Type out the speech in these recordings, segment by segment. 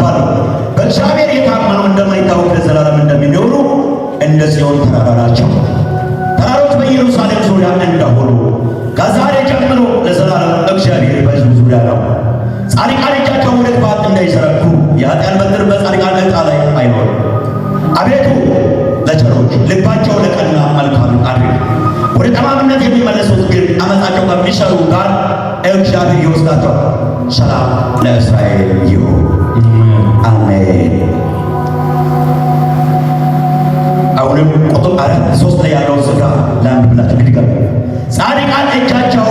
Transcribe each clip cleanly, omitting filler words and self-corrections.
ይገባሉ። በእግዚአብሔር የታመኑ እንደማይታወቅ ለዘላለም እንደሚኖሩ እንደ ጽዮን ተራራ ናቸው። ተራሮች በኢየሩሳሌም ዙሪያ እንደሆኑ ከዛሬ ጀምሮ ለዘላለም እግዚአብሔር በሕዝቡ ዙሪያ ነው። ጻድቃን እጃቸውን ወደ ክፋት እንዳይዘረጉ የኃጢአን በትር በጻድቃን ዕጣ ላይ አይኖርም። አቤቱ ለቸሮች ልባቸው ለቀና መልካም አድርግ። ወደ ጠማምነት የሚመለሱት ግን ዓመፃቸው ከሚሰሩ ጋር እግዚአብሔር ይወስዳቸዋል። ሰላም ለእስራኤል ይሁን፣ አሜን። አሁንም ቁጥር 3 ላይ ያለውን ስፍራ ላንብብላችሁ። እንግዲህ ጋር ጻድቃን እጃቸው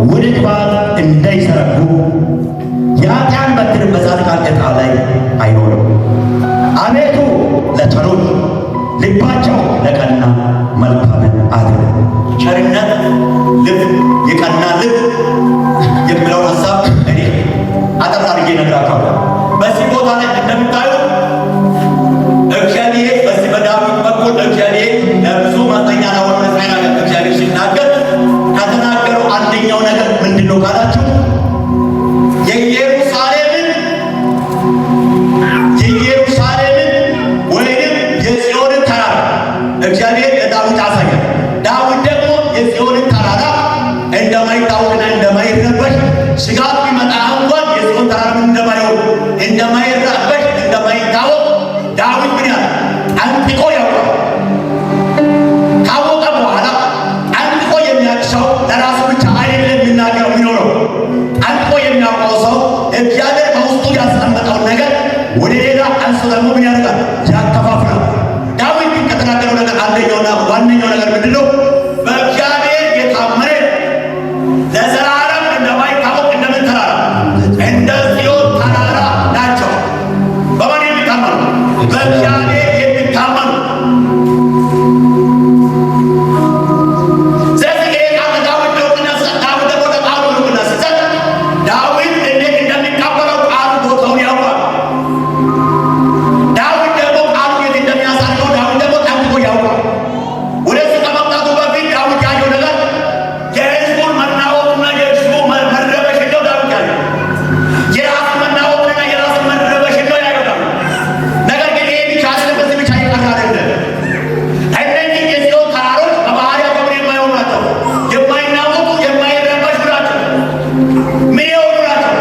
ወደ ክፋት እንዳይዘረጉ የኃጢአን በትር በጻድቃን ዕጣ ላይ አይኖርም። አቤቱ ለቸሮች ልባቸው ለቀና መልካምን አድርግ። ቸርነት ልብ፣ የቀና ልብ የሚለውን ሀሳብ እኔ አጠር አድርጌ እነግራችኋለሁ። በዚህ ቦታ ላይ እንደምታዩ እግዚአብሔር በዚህ በዳዊት በኩል እግዚአብሔር ለብዙ ማጠኛ ነው እግዚአብሔር ሲናገር ከተናገረው አንደኛው ነገር ምንድን ነው ካላችሁ የኢየሩሳሌምን ወይንም የጽዮንን ተራራ እግዚአብሔር ለዳዊት አሳየ። ዳዊት ደግሞ የጽዮንን ተራራ እንደማይታወቅና እንደማይረበሽ ስጋት ቢመጣ እንኳን የጽዮን ተራራ እንደማይሆን እንደማይረበሽ እንደማይታወቅ ዳዊት ምን ያለ ጠንቅቆ ያውቃል። ካወቀ በኋላ ጠንቅቆ የሚያውቅ ሰው ለራሱ ብቻ አይደለም የሚናገረው የሚኖረው። ጠንቅቆ የሚያውቀው ሰው እግዚአብሔር በውስጡ ያስቀመጠውን ነገር ወደ ሌላ አንስቶ ደግሞ ምን ያደርጋል? ያከፋፍላል። ዳዊት ግን ከተናገረው ነገር አንደኛውና ዋነኛው ነገር ምንድን ነው? በእግዚአብሔር የታመነ ለዘላለም እንደማይታወቅ እንደምን ተራራ እንደ ጽዮን ተራራ ናቸው። በማን የሚታመኑ? በእግዚአብሔር የሚታመኑ። ስለዚህ ይሄ ቃል ዳዊት ለውቅና ሰጠ። ዳዊት ደግሞ ለቃሉ ለውቅና ሲሰጥ ዳዊት እንዴት እንደሚቀበለው ቃሉ ቦታውን ያውቃል። ዳዊት ደግሞ ቃሉ የት እንደሚያሳርገው ዳዊት ደግሞ ጠንቅቆ ያውቃል። ወደዚህ ከመምጣቱ በፊት ዳዊት ያየው ነገር የሕዝቡን መናወጥና የሕዝቡ መረበሽ እንደው ዳዊት ያየው የራሱ መናወጥና የራሱ መረበሽ እንደው ያየው ዳዊት። ነገር ግን ይሄ ብቻ አይደለም፣ በዚህ ብቻ ይቀር አይደለም። እነዚህ የጽዮን ተራሮች በባህሪያቸው ምን የማይሆኑ ናቸው? የማይናወጡ የማይረበሹ ናቸው። ምን የሆኑ ናቸው?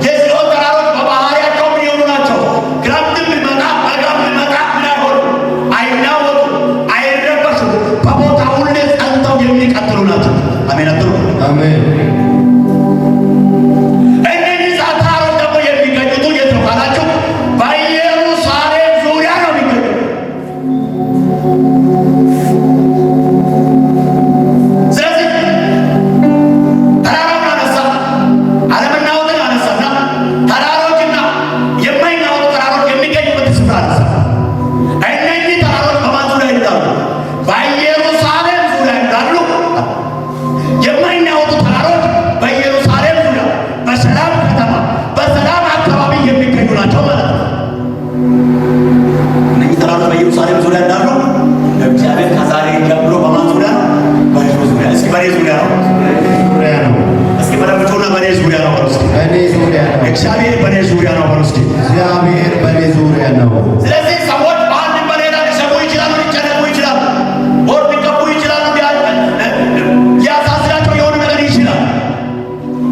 የጽዮን ተራሮች በባህሪያቸው ምን የሆኑ ናቸው? ክረምትም ቢመጣ በጋም ቢመጣ ምን አይሆኑ? አይናወጡ፣ አይረበሹ፣ በቦታ ሁሌ ጸንተው የሚቀጥሉ ናቸው። አሜን አትሉ? አሜን። እነዚህ ተራሮች ደግሞ የሚገኙት የት ነው ካላችሁ በኢየሩሳሌም ዙሪያ ነው የሚገኙት። ስለዚህ ተራራውን አነሳ፣ አለመናወጥን አነሳና ተራሮችና የማይናወጡ ተራሮች የሚገኙበት ስፍራ አነሳ። እነዚህ ተራሮች በማን ዙሪያ እንዳሉ? በኢየሩሳሌም ዙሪያ እንዳሉ። የማይናወጡ ተራሮች በኢየሩሳሌም ዙሪያ በሰላም ከተማ በሰላም አካባቢ የሚገኙ ናቸው ማለት ነው። እነዚህ ተራሮች በኢየሩሳሌም ዙሪያ እንዳሉ እግዚአብሔር ከዛሬ ጀምሮ በማን ዙሪያ? በሕዝቡ ዙሪያ። እስኪ በኔ ዙሪያ ነው። ዙሪያ ነው። እስኪ በደምቶና በኔ ዙሪያ ነው በሉ እስኪ። በእኔ ዙሪያ ነው። እግዚአብሔር በኔ ዙሪያ ነው በሉ እስኪ። እግዚአብሔር በእኔ ዙሪያ ነው። ስለዚህ ሰዎች በአንድም በሌላ ሊሰሙ ይችላሉ፣ ሊጨነቁ ይችላሉ፣ ቦርድ ሊቀቡ ይችላሉ፣ ሊያሳስራቸው የሆነ ነገር ይችላል።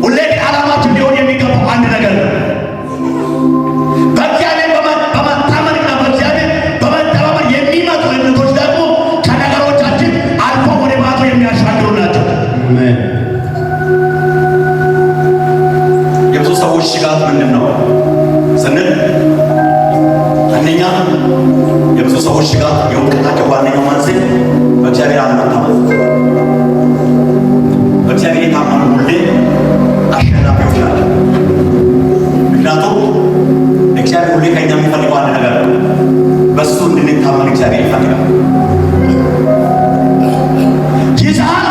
ሁሌ ግን ዓላማችን ሊሆን የሚገባው አንድ ነገር ነው። በእግዚአብሔር በመታመንና በእግዚአብሔር በመተማመን የሚመጡ እምነቶች ደግሞ ከነገሮቻችን አልፎ ወደ ማቶ የሚያሻግሩ ናቸው። አሜን። የብዙ ሰዎች ስጋት ምንድን ነው ስንል አንደኛ የብዙ ሰዎች ስጋት የውድቀታቸው ዋነኛው መንስኤ በእግዚአብሔር አለመታመን። በእግዚአብሔር የታመኑ ሁሌ አሸናፊዎች ናቸው። ምክንያቱም እግዚአብሔር ሁሌ ከእኛ የሚፈልገው አንድ ነገር ነው። በእሱ እንድንታመን እግዚአብሔር ይፈልጋል። ይዛል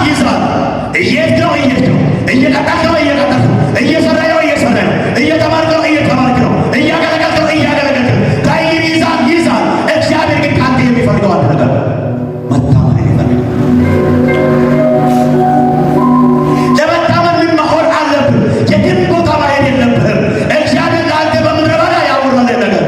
እየሄድክ ነው እየቀጠልክ ነው እየሰራ ነው እየተማርክ ነው እያገለገልክ ነው ቀይር ይዛል። እግዚአብሔር ግን ከአንተ የሚፈልገው አንድ ነገር መታመን ይፈልጋል። ለመታመን ምን መሆን አለብህ? የትም ቦታ ማሄድ የለብህም። እግዚአብሔር ለአንተ በምድረ በዳ ያወራልህ ነገር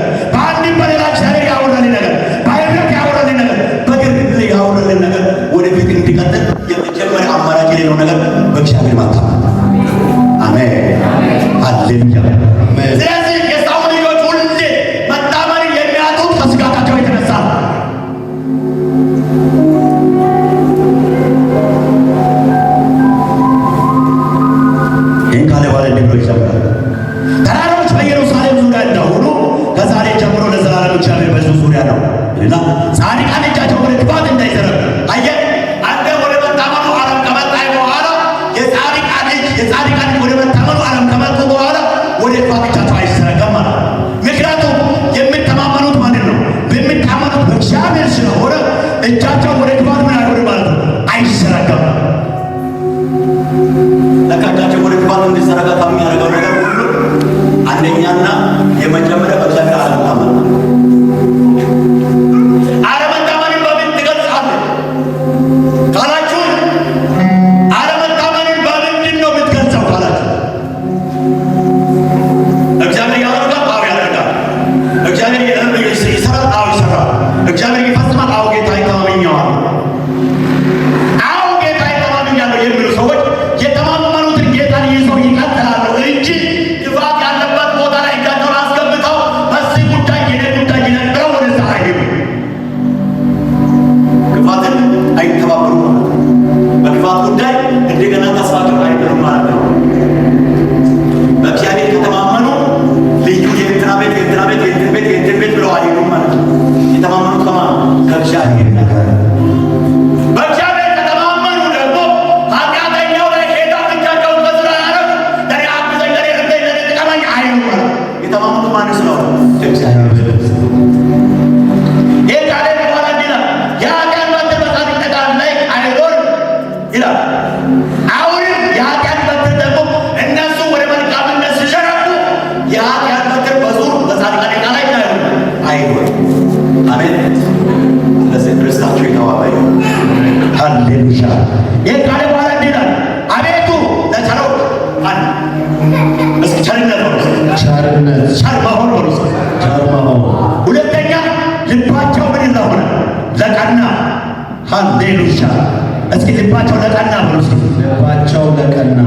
ልባቸው ለቀና ብሎ ልባቸው ለቀና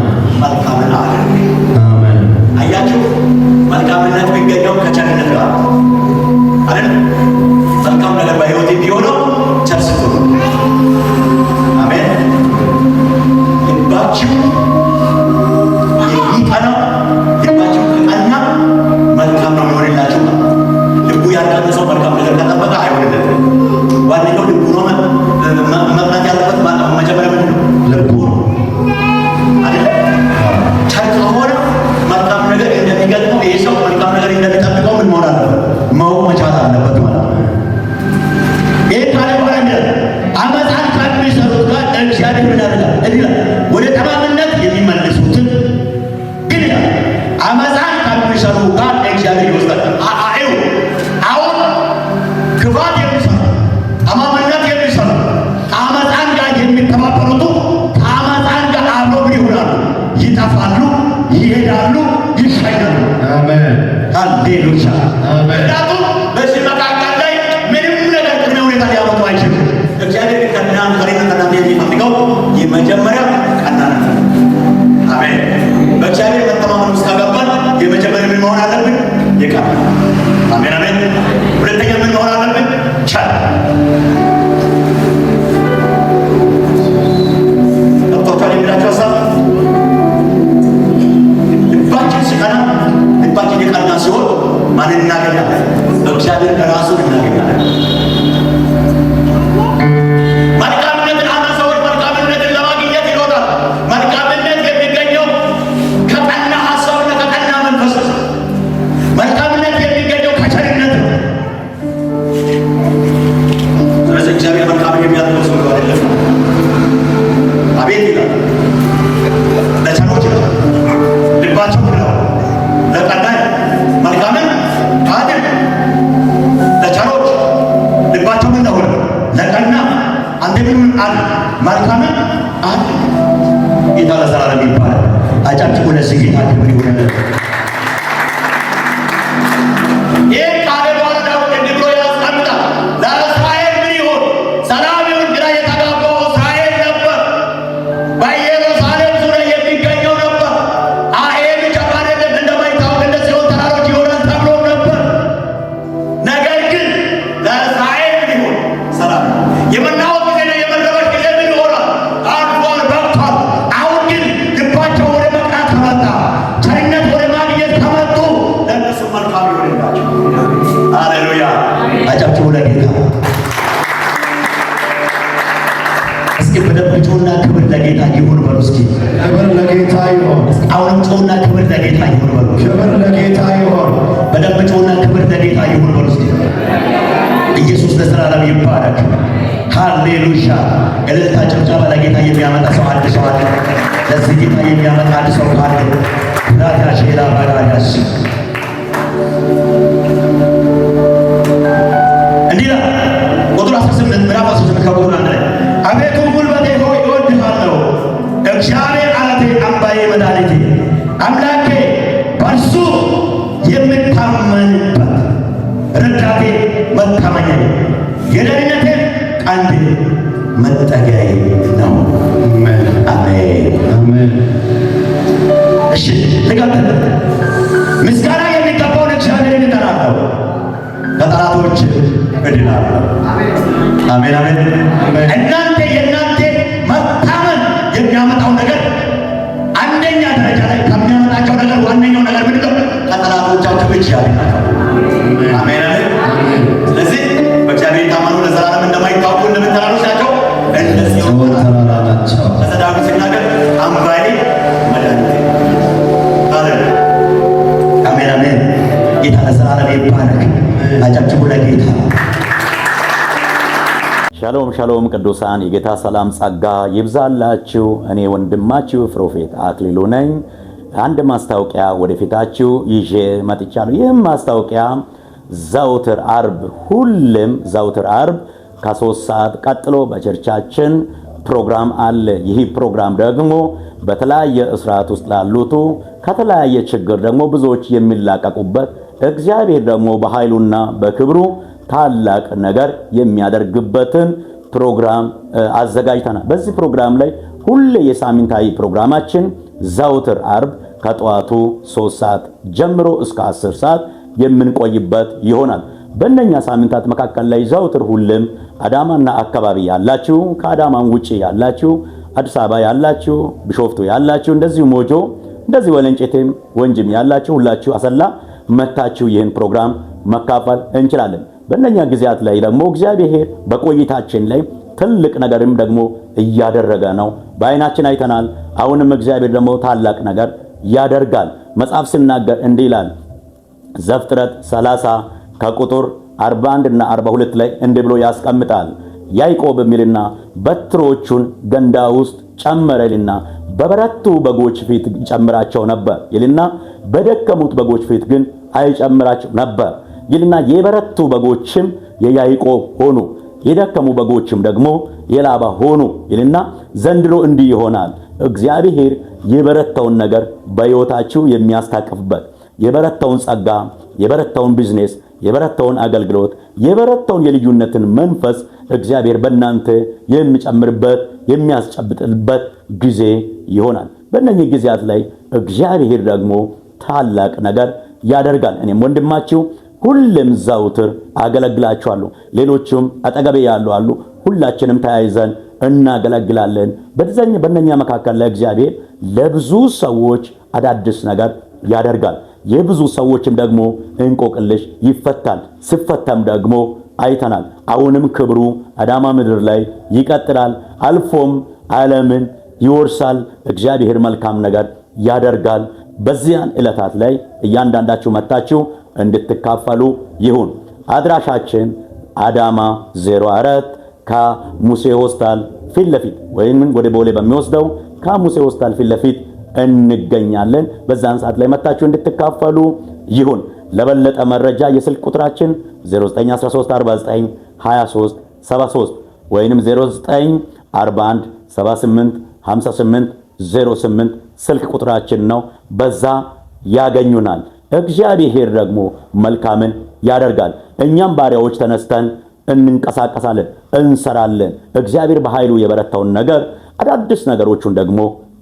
መልካምን አድርግ። አሜን። አያችሁ መልካምነት የሚገኘው ከቸርነት ጋር አይደል? መልካም ነገር በሕይወት ቢሆነው ቸር ስትሆኑ አሜን። ልባችሁ የሚቀና ልባችሁ ከቀና መልካም ነው የሚሆንላችሁ። ልቡ ያልቀና ሰው መልካም ነገር ከጠበቀ አይሆንለትም። ዋነኛው ልቡ ነው። መቅናት ያለበት መጀመሪያ ምንድን ነው? ልቡ ነው አይደለ? ቸር ከሆነ መልካም ነገር እንደሚገጥመው ይህ ሰው መልካም ነገር እንደሚጠብቀው ምን መሆን አለበት? ማወቅ መቻል አለበት ማለት ነው። ይህ ካለ በኋላ አመፃን ከሚሰሩት ጋር እግዚአብሔር ምን ያደርጋል? እንዲህ ወደ ጠማምነት የሚመልሱትን ግን ይላል አመፃን ከሚሰሩ ጋር እግዚአብሔር ይወስዳል። አሁን ክፋት የሚሰሩ ጠማምነት የሚሰሩ ከአመፃን ጋር የሚተባበሩት ከአመፃን ጋር አብረው ምን ይሆናሉ? ይጠፋሉ፣ ይሄዳሉ፣ ይሻኛሉ። አሜን። ሃሌሉያ። ምክንያቱም በዚህ መካከል ላይ ምንም ነገር ቅድመ ሁኔታ ሊያመጡ አይችልም። እግዚአብሔር ከእናንተ የሚፈልገው የመጀመሪያ ቀናነት። አሜን። በእግዚአብሔር መተማመን ውስጥ ከገባን የመጀመሪያ ምን መሆን አለብን? የቀና አሜን፣ አሜን። ሁለተኛ ምን መሆን አለብን? ቸር። ገብቷችኋል የሚላቸው ሀሳብ? ልባችን ሲቀና ልባችን የቀና ሲሆን ማንን እናገኛለን? እግዚአብሔር ከራሱን እናገኛለን። መልካምነትን አንድ ሰዎች መልካምነትን ለማግኘት ይሮጣል። መልካምነት የሚገኘው ከቀና ሀሳብና ከቀና መንፈስ ነው። መልካምነት የሚገኘው ከቸርነት ነው። ስለዚህ እግዚአብሔር መልካም የሚያደርገው ሰው አይደለም። አቤት ይላል ለቸሮች ነው ልባቸው ነው ለቀና መልካምን አድርግ። ለቸሮች ልባቸው ምን ነው ለቀና አንተ ምን አለ መልካምን አድርግ። ጌታ ለዘላለም ይባላል። አጫጭቁ ለዚህ ጌታ ክብር ይሁን። ይህ ቃል በኋላ ዳዊት እንዲህ ብሎ ያስቀምጣል። ለእስራኤል ምን ይሁን? ሰላም ይሁን። ግራ የተጋባው እስራኤል ነበር። በኢየሩሳሌም ዙሪያ የሚገኘው ነበር። ይህ ብቻ አይደለም፣ እንደማይታወቅ እንደ ጽዮን ተራሮች ይሆናል ተብሎ ነበር። ነገር ግን ለእስራኤል ምን ይሁን? ሰላም። የመናወጥ ጊዜና የመረበሽ ጊዜ ምን ይሆናል? አልፏል፣ በቅቷል። አሁን ግን ልባቸው ወደ መቅናት ከመጣ ቸርነት ወደ ማግኘት ከመጡ ለእነሱ መልካም ይሆንላቸው። ሃሌሉያ። አጨብጭቡ ለጌታ። እስኪ በደንብ ጮና ክብር ለጌታ ይሁን በሉ። እስኪ ክብር ለጌታ ይሁን። አሁንም ጮና ክብር ለጌታ ይሁን በሉ። ክብር ለጌታ ይሁን። በደንብ ጮና ክብር ለጌታ ይሁን በሉ። እስኪ ኢየሱስ ለዘላለም ይባረክ። ሃሌሉያ። እልልታ ጭብጨባ ለጌታ የሚያመጣ ሰው አንድ ሰው አለ። ለዚህ ጌታ የሚያመጣ አንድ ሰው ካለ ራዳ ሼላ ባዳያስ እንዲህ ነው። ቁጥር 18 ምዕራፍ 18 ከቁጥር 1 ላይ አቤቱ ጉልበቴ ሆይ እወድሃለሁ፣ እግዚአብሔር ዓለቴ፣ አምባዬ፣ መድኃኒቴ፣ አምላኬ በእርሱ የምታመንበት ረዳቴ፣ መታመኛዬ፣ የደህንነቴ ቀንድ፣ መጠጊያዬ ነው። አሜን፣ አሜን። እሺ ልቀጥል። ምስጋና የሚገባውን እግዚአብሔርን እጠራለሁ፣ ከጠላቶች እድናለሁ። አሜን፣ አሜን። እናንተ የእናንተ መታመን የሚያመጣው ነገር አንደኛ ደረጃ ላይ ከሚያመጣቸው ነገር ዋነኛው ነገር ምንድን ነው? ከጠላቶቻችሁ እጅ ያድናቸው። አሜን፣ አሜን። ስለዚህ በእግዚአብሔር የታመኑ ለዘላለም እንደማይታወቁ እንደምትራሮች ናቸው። እንደዚህ ተራራ ናቸው። ከሰዳዊ ሲናገር አምባዬ፣ መድኃኒቴ። አሜን፣ አሜን። ጌታ ለዘላለም ይባረክ። አጨብጭቡ ለጌታ። ሻሎም ሻሎም ቅዱሳን፣ የጌታ ሰላም ጸጋ ይብዛላችሁ። እኔ ወንድማችሁ ፕሮፌት አክሊሉ ነኝ። አንድ ማስታወቂያ ወደፊታችሁ ይዤ መጥቻለሁ። ይህም ማስታወቂያ ዘውትር አርብ፣ ሁሌም ዘውትር አርብ ከ3 ሰዓት ቀጥሎ በቸርቻችን ፕሮግራም አለ። ይህ ፕሮግራም ደግሞ በተለያየ እስራት ውስጥ ላሉቱ ከተለያየ ችግር ደግሞ ብዙዎች የሚላቀቁበት እግዚአብሔር ደግሞ በኃይሉና በክብሩ ታላቅ ነገር የሚያደርግበትን ፕሮግራም አዘጋጅተናል። በዚህ ፕሮግራም ላይ ሁሌ የሳምንታዊ ፕሮግራማችን ዘወትር አርብ ከጠዋቱ 3 ሰዓት ጀምሮ እስከ 10 ሰዓት የምንቆይበት ይሆናል። በእነኛ ሳምንታት መካከል ላይ ዘወትር ሁሉም አዳማና አካባቢ ያላችሁ፣ ከአዳማም ውጪ ያላችሁ፣ አዲስ አበባ ያላችሁ፣ ቢሾፍቱ ያላችሁ፣ እንደዚሁ ሞጆ፣ እንደዚህ ወለንጭቴም ወንጅም ያላችሁ ሁላችሁ አሰላ መታችሁ ይህን ፕሮግራም መካፈል እንችላለን። በእነኛ ጊዜያት ላይ ደግሞ እግዚአብሔር በቆይታችን ላይ ትልቅ ነገርም ደግሞ እያደረገ ነው። በአይናችን አይተናል። አሁንም እግዚአብሔር ደግሞ ታላቅ ነገር ያደርጋል። መጽሐፍ ሲናገር እንዲህ ይላል። ዘፍጥረት 30 ከቁጥር 41 እና 42 ላይ እንዲህ ብሎ ያስቀምጣል። ያዕቆብ የሚልና በትሮቹን ገንዳ ውስጥ ጨመረልና በበረቱ በጎች ፊት ይጨምራቸው ነበር ይልና በደከሙት በጎች ፊት ግን አይጨምራቸው ነበር ይልና የበረቱ በጎችም የያዕቆብ ሆኑ፣ የደከሙ በጎችም ደግሞ የላባ ሆኑ ይልና ዘንድሮ እንዲህ ይሆናል። እግዚአብሔር የበረታውን ነገር በሕይወታችሁ የሚያስታቅፍበት የበረታውን ጸጋ፣ የበረታውን ቢዝነስ፣ የበረታውን አገልግሎት፣ የበረታውን የልዩነትን መንፈስ እግዚአብሔር በእናንተ የሚጨምርበት የሚያስጨብጥበት ጊዜ ይሆናል። በእነዚህ ጊዜያት ላይ እግዚአብሔር ደግሞ ታላቅ ነገር ያደርጋል። እኔም ወንድማችሁ ሁሉም ዘወትር አገለግላችኋለሁ። ሌሎችም አጠገቤ ያሉ አሉ። ሁላችንም ተያይዘን እናገለግላለን። በእነኛ መካከል ላይ እግዚአብሔር ለብዙ ሰዎች አዳዲስ ነገር ያደርጋል። የብዙ ሰዎችም ደግሞ እንቆቅልሽ ይፈታል። ሲፈታም ደግሞ አይተናል። አሁንም ክብሩ አዳማ ምድር ላይ ይቀጥላል። አልፎም ዓለምን ይወርሳል። እግዚአብሔር መልካም ነገር ያደርጋል። በዚያን ዕለታት ላይ እያንዳንዳችሁ መጣችሁ እንድትካፈሉ ይሁን። አድራሻችን አዳማ 04 ከሙሴ ሆስፒታል ፊት ለፊት ወይም ወደ ቦሌ በሚወስደው ከሙሴ ሆስፒታል ፊት ለፊት እንገኛለን። በዛን ሰዓት ላይ መጣችሁ እንድትካፈሉ ይሁን። ለበለጠ መረጃ የስልክ ቁጥራችን 0913492373 ወይንም 0941785808 ስልክ ቁጥራችን ነው። በዛ ያገኙናል። እግዚአብሔር ደግሞ መልካምን ያደርጋል። እኛም ባሪያዎች ተነስተን እንንቀሳቀሳለን፣ እንሰራለን። እግዚአብሔር በኃይሉ የበረታውን ነገር አዳዲስ ነገሮችን ደግሞ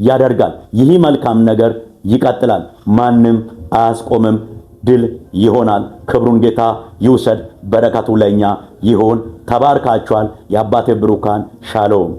ያደርጋል። ይህ መልካም ነገር ይቀጥላል። ማንም አያስቆምም። ድል ይሆናል። ክብሩን ጌታ ይውሰድ። በረከቱ ለኛ ይሆን። ተባርካችኋል። የአባቴ ብሩካን ሻሎም